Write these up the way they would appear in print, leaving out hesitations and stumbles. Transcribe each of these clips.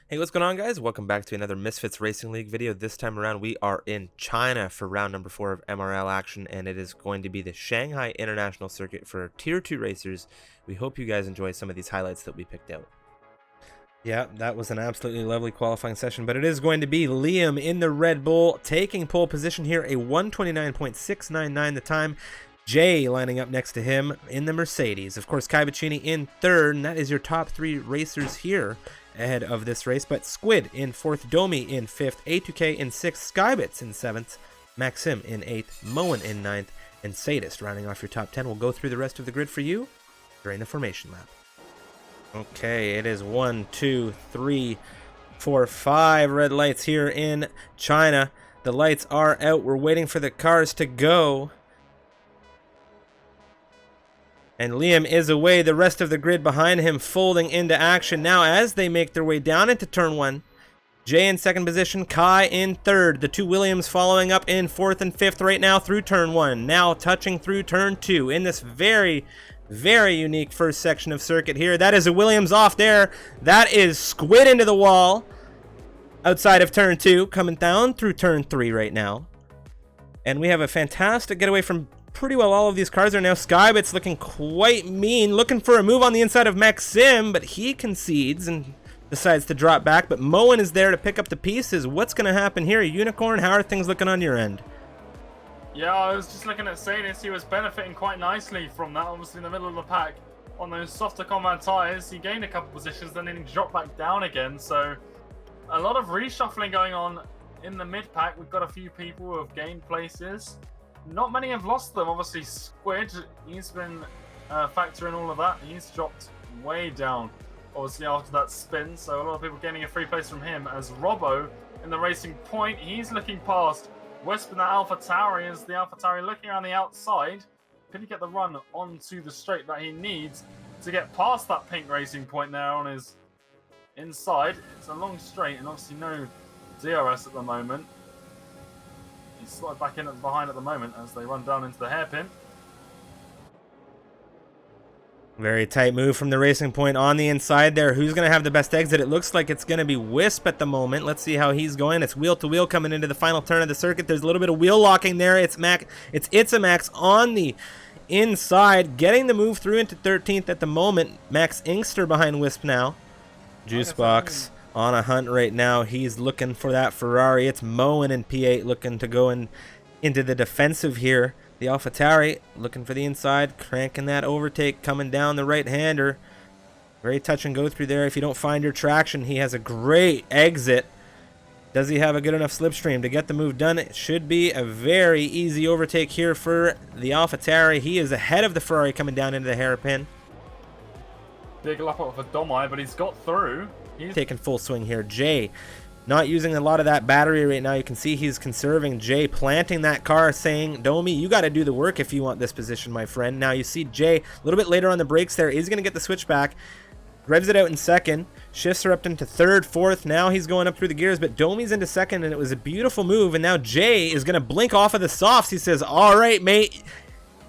Hey, what's going on, guys? Welcome back to another Misfits Racing League video. This time around, we are in China for round number 4 of MRL action, and it is going to be the Shanghai International Circuit for Tier 2 racers. We hope you guys enjoy some of these highlights that we picked out. Yeah, that was an absolutely lovely qualifying session, but it is going to be Liam in the Red Bull taking pole position here, a 1:29.699 the time. Jay lining up next to him in the Mercedes. Of course, Kai Bacchini in third, and that is your top 3 racers here ahead of this race. But Squid in 4th, Domi in 5th, A2K in 6th, Skybits in 7th, Maxim in 8th, Moen in 9th, and Sadist rounding off your top 10. We'll go through the rest of the grid for you during the formation lap. Okay, it is 1, 2, 3, 4, 5 red lights here in China. The lights are out. We're waiting for the cars to go. And Liam is away, the rest of the grid behind him folding into action now as they make their way down into turn 1. Jay in 2nd position, Kai in 3rd. The two Williams following up in 4th and 5th right now through turn 1. Now touching through turn 2 in this very unique first section of circuit here. That is a Williams off there. That is Squid into the wall outside of turn 2, coming down through turn 3 right now. And we have a fantastic getaway from pretty well all of these cars are now. Skybits looking quite mean, looking for a move on the inside of Maxim, but he concedes and decides to drop back. But Moen is there to pick up the pieces. What's going to happen here? Unicorn, how are things looking on your end? Yeah, I was just looking at Sadist. He was benefiting quite nicely from that, obviously in the middle of the pack. On those softer combat tyres, he gained a couple positions, then he dropped back down again. So a lot of reshuffling going on in the mid-pack. We've got a few people who have gained places. Not many have lost them. Obviously, Squid, he's been a factor in all of that. He's dropped way down, obviously, after that spin. So a lot of people getting a free place from him. As Robbo in the Racing Point, he's looking past Wisp and the AlphaTauri. As the AlphaTauri looking around the outside. Can he get the run onto the straight that he needs to get past that pink Racing Point there on his inside? It's a long straight and obviously no DRS at the moment. He's slotted back in behind at the moment as they run down into the hairpin. Very tight move from the Racing Point on the inside there. Who's going to have the best exit? It looks like it's going to be Wisp at the moment. Let's see how he's going. It's wheel to wheel coming into the final turn of the circuit. There's a little bit of wheel locking there. It's a Max on the inside, getting the move through into 13th at the moment. Max Inkster behind Wisp now. Juicebox on a hunt right now. He's looking for that Ferrari. It's Moen and P8 looking to go into the defensive here. The AlphaTauri looking for the inside, cranking that overtake, coming down the right-hander. Very touch and go through there. If you don't find your traction, he has a great exit. Does he have a good enough slipstream to get the move done? It should be a very easy overtake here for the AlphaTauri. He is ahead of the Ferrari coming down into the hairpin. Big lap up for Domai, but he's got through. He's taking full swing here. Jay not using a lot of that battery right now. You can see he's conserving. Jay planting that car, saying, Domi, you got to do the work if you want this position, my friend. Now you see Jay a little bit later on the brakes there. He's going to get the switchback. Revs it out in 2nd. Shifts her up into 3rd, 4th. Now he's going up through the gears, but Domi's into 2nd, and it was a beautiful move. And now Jay is going to blink off of the softs. He says, all right, mate.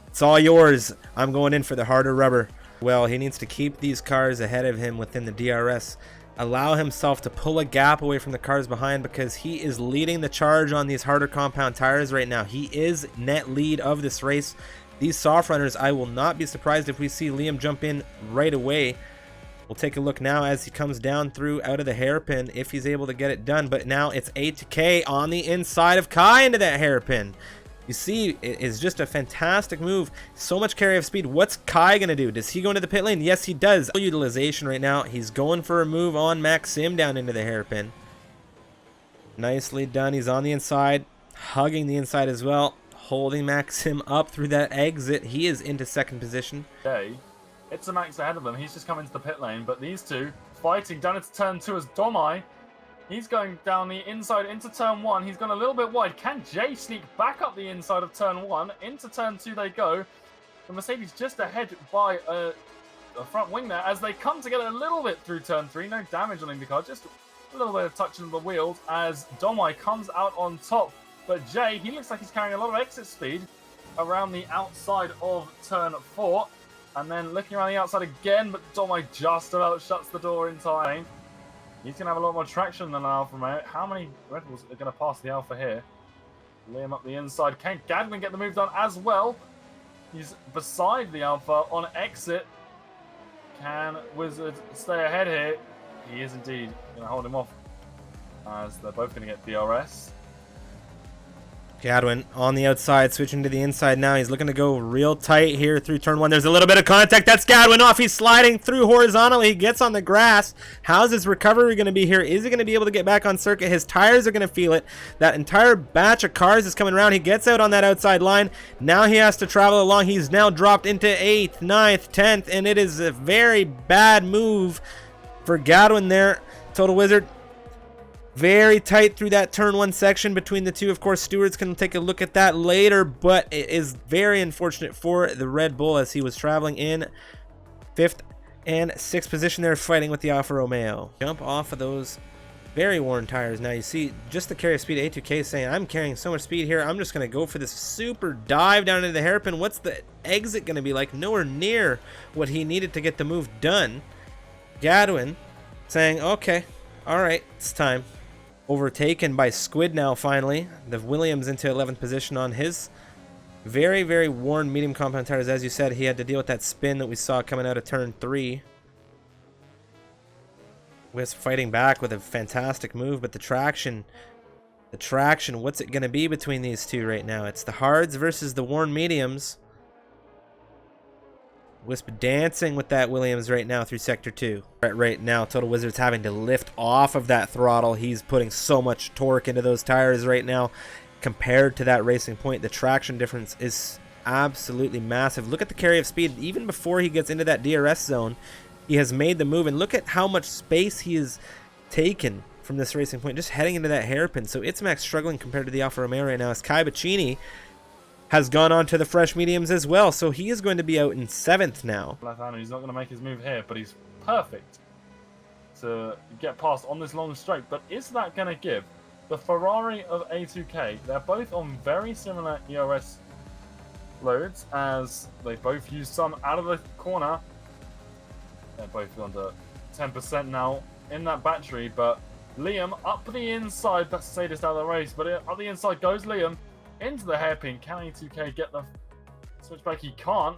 It's all yours. I'm going in for the harder rubber. Well, he needs to keep these cars ahead of him within the DRS. Allow himself to pull a gap away from the cars behind because he is leading the charge on these harder compound tires right now. He is net lead of this race. These soft runners, I will not be surprised if we see Liam jump in right away. We'll take a look now as he comes down through out of the hairpin if he's able to get it done. But now it's A2K on the inside of Kai into that hairpin. You see, it is just a fantastic move. So much carry of speed. What's Kai going to do? Does he go into the pit lane? Yes, he does. Utilization right now. He's going for a move on Maxim down into the hairpin. Nicely done. He's on the inside, hugging the inside as well, holding Maxim up through that exit. He is into 2nd position. Okay, it's a Max ahead of them. He's just come into the pit lane, but these two fighting down into turn 2 as Domai. He's going down the inside into turn 1. He's gone a little bit wide. Can Jay sneak back up the inside of turn 1? Into turn 2 they go. The Mercedes just ahead by a front wing there as they come together a little bit through turn 3. No damage on IndyCar, just a little bit of touching of the wheels as Domai comes out on top. But Jay, he looks like he's carrying a lot of exit speed around the outside of turn 4. And then looking around the outside again, but Domai just about shuts the door in time. He's going to have a lot more traction than an Alfa Romeo. How many Red Bulls are going to pass the Alfa here? Liam up the inside. Can Gadwin get the move done as well? He's beside the Alfa on exit. Can Wizard stay ahead here? He is indeed going to hold him off, as they're both going to get DRS. Gadwin on the outside, switching to the inside now. He's looking to go real tight here through turn 1. There's a little bit of contact. That's Gadwin off. He's sliding through horizontally. He gets on the grass. How's his recovery going to be here? Is he going to be able to get back on circuit? His tires are going to feel it. That entire batch of cars is coming around. He gets out on that outside line. Now he has to travel along. He's now dropped into 8th, 9th, 10th, and it is a very bad move for Gadwin there. Total Wizard very tight through that turn 1 section between the two. Of course, Stewart's can take a look at that later, but it is very unfortunate for the Red Bull as he was traveling in 5th and 6th position there, fighting with the Alfa Romeo. Jump off of those very worn tires. Now you see just the carry of speed. A2K saying, I'm carrying so much speed here, I'm just going to go for this super dive down into the hairpin. What's the exit going to be like? Nowhere near what he needed to get the move done. Gadwin saying, okay, all right, it's time. Overtaken by Squid now finally. The Williams into 11th position on his very, very worn medium compound tires. As you said, he had to deal with that spin that we saw coming out of turn 3. Wisp fighting back with a fantastic move, but the traction, what's it going to be between these two right now? It's the hards versus the worn mediums. Wisp dancing with that Williams right now through Sector 2. Right now, Total Wizard's having to lift off of that throttle. He's putting so much torque into those tires right now compared to that Racing Point. The traction difference is absolutely massive. Look at the carry of speed. Even before he gets into that DRS zone, he has made the move. And look at how much space he has taken from this Racing Point, just heading into that hairpin. So it's Max struggling compared to the Alfa Romeo right now as Kai Baccini has gone on to the fresh mediums as well, so he is going to be out in 7th now. He's not going to make his move here, but he's perfect to get past on this long straight. But is that going to give the Ferrari of A2K? They're both on very similar ERS loads, as they both use some out of the corner. They're both under 10% now in that battery, but Liam up the inside. That's Sadist out of the race, but up the inside goes Liam. Into the hairpin. Can A2K get the switchback? He can't.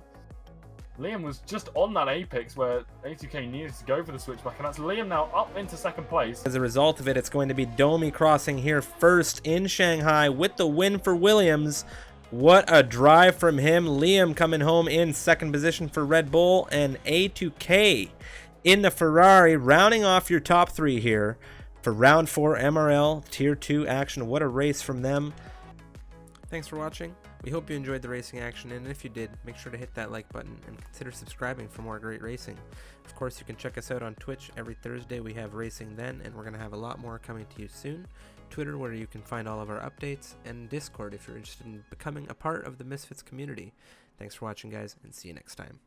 Liam was just on that apex where A2K needed to go for the switchback, and that's Liam now up into 2nd place. As a result of it, it's going to be Domi crossing here first in Shanghai with the win for Williams. What a drive from him. Liam coming home in 2nd position for Red Bull, and A2K in the Ferrari, rounding off your top 3 here for round 4 MRL Tier 2 action. What a race from them. Thanks for watching. We hope you enjoyed the racing action, and if you did, make sure to hit that like button and consider subscribing for more great racing. Of course, you can check us out on Twitch. Every Thursday we have Racing Then, and we're going to have a lot more coming to you soon. Twitter, where you can find all of our updates, and Discord if you're interested in becoming a part of the Misfits community. Thanks for watching, guys, and see you next time.